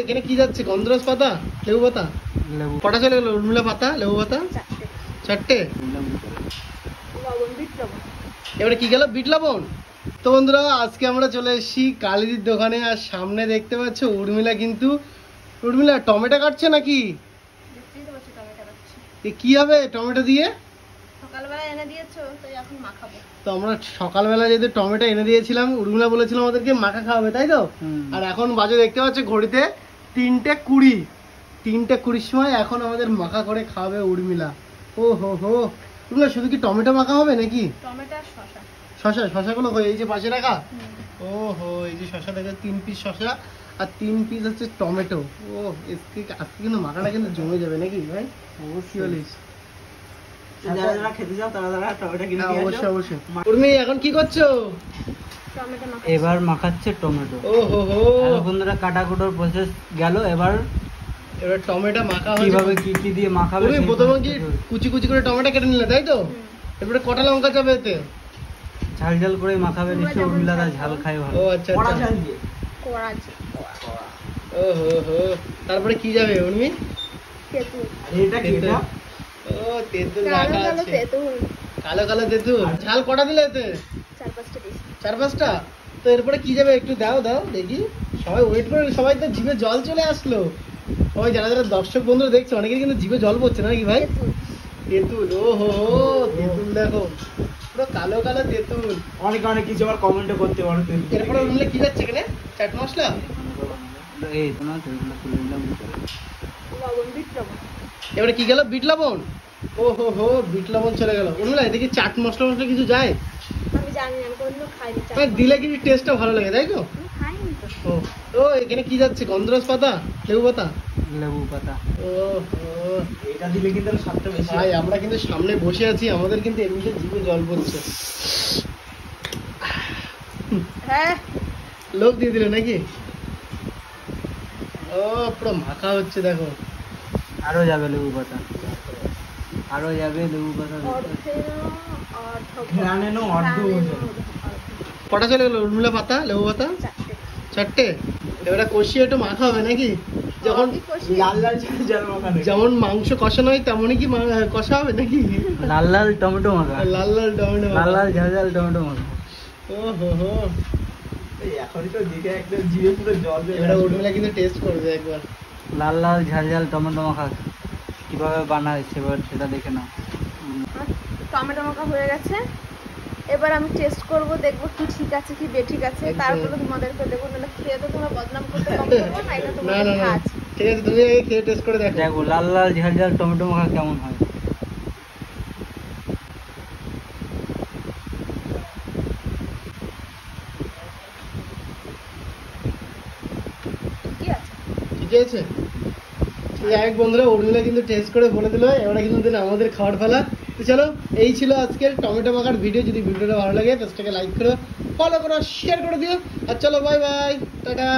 এখানে কি যাচ্ছে? গন্ধরাজ পাতা, লেবু পাতা, লেবু কটা চলে গেল? উর্মিলা পাতা, লেবু পাতা চারটে। এবারে কি গেল? বিট লবণ। তো বন্ধুরা আজকে আমরা চলে এসেছি কালিদির দোকানে, আর সামনে দেখতে পাচ্ছ উর্মিলা কিন্তু টমেটো কাটছে নাকি? কি হবে টমেটো দিয়ে? তো আমরা সকালবেলা যেহেতু টমেটো এনে দিয়েছিলাম, উর্মিলা বলেছিল আমাদেরকে মাখা খাওয়াবে, তাই তো? আর এখন বাজে দেখতে পাচ্ছ ঘড়িতে 3:20 সময় এখন আমাদের মাখা করে খাওয়াবে উর্মিলা। ও হো হো, উর্মিলা শুধু কি টমেটো মাখা হবে নাকি? শশাগুলো এই যে পাশে রাখা। ও হো, এই যে শশা দেখে 3 পিস শশা আর 3 পিস হচ্ছে টমেটো। ও আজকে কিন্তু মাখাটা কিন্তু জমে যাবে নাকি ভাই? অবশ্যই বলিস। এখন কি করছো? এবার মাখাচ্ছে টমেটো। ও হো হো, বন্ধুরা কাটাকুটোর প্রসেস গেল। এবার টমেটো মাখা হবে। কিভাবে কি কি দিয়ে মাখাবে? তুমি প্রথমে কি কুচি কুচি করে টমেটো কেটে নিলে, তাই তো? এরপরে কটা লঙ্কা যাবে এতে? ঝাল ঝাল করে মাখাবে, নিশ্চয়ই উর্মিলাদা ঝাল খায় ভালো। ও আচ্ছা আচ্ছা, ও হো হো। তারপরে কি যাবে উর্মি? এটা কি? এটা ও তেঁতুল রাখা আছে, কালো কালো তেঁতুল। ঝাল কটা দিলে এতে? 4-5টা। তো এরপরে কি যাবে একটু দাও দেখি। সবাই ওয়েট করে, সবাই তো জিভে জল চলে আসলো। সবাই যারা যারা দর্শক বন্ধুরা দেখছে অনেকের কিন্তু জিভে জল পড়ছে নাকি ভাই? তেঁতুল। ও হো হো, তেঁতুল দেখো পুরো কালো কালো তেঁতুল। অনেক কিছু আবার কমেন্টও করতে পারো। এরপরে উঠলে কি যাচ্ছে এখানে? চাট মশলা। এই তোমার এবারে কি গেল? বিট লবণ। ও হো হো, বিট লবণ চলে গেল। উর্মিলা এদিকে চাট মশলা কিছু যায়? আমি জানি না, আমি কোনদিনও খাইনি। দিলে কিন্তু টেস্টটা ভালো লাগে, তাই তো? ও এখানে কি যাচ্ছে? গন্ধরাজ পাতা, লেবু পাতা। ও এটা দিলে কিন্তু স্বাদটা বেশি। ভাই আমরা কিন্তু সামনে বসে আছি, আমাদের কিন্তু এমনিতে জিভে জল পড়ছে। হ্যাঁ, লোক দিয়ে দিলে নাকি? ও পুরো মাখা হচ্ছে দেখো। আরো যাবে লেবু পাতা। কটা চলে গেল? উর্মিলা পাতা, লেবু পাতা চারটে। এবারে কষিয়ে একটু মাখা হবে নাকি? যখন লাল লাল ঝাল মাখা, যেমন মাংস কষানো হয় তেমনই কি কষা হবে নাকি? লাল লাল টমেটো মাখা, লাল টমেটো, লাল ঝাল টমেটো মাখা। ও হো হো, এখন তো দেখে একদম জিভে পুরো জল বের এটা উর্মিলা কিন্তু টেস্ট করবে একবার। লাল ঝাল টমেটো মাখা কিভাবে বানায় সেটা দেখে নাও। টমেটো মাখা হয়ে গেছে। এবার আমি টেস্ট করব, দেখবো কি ঠিক আছে কি বেঠিক আছে, তারপরে তোমাদেরকে দেবো। নাহলে খেয়ে তো তোমরা বদনাম করতে পারবে না, এটা তোমাদের কাজ। ঠিক আছে, তুমি আগে খেয়ে টেস্ট করে দেখো। দেখো লাল ঝাল টমেটো মাখা কেমন হয়। ঠিক আছে, যাই হোক বন্ধুরা, উর্মিলা কিন্তু টেস্ট করে বলে দিল। এবারে কিন্তু আমাদের খাওয়ার ফেলা। তো চলো, এই ছিল আজকের টমেটো মাখার ভিডিও। যদি ভিডিওটা ভালো লাগে পেজটাকে লাইক করো, ফলো করো, শেয়ার করে দিও। আর চলো, বাই বাই, টাটা।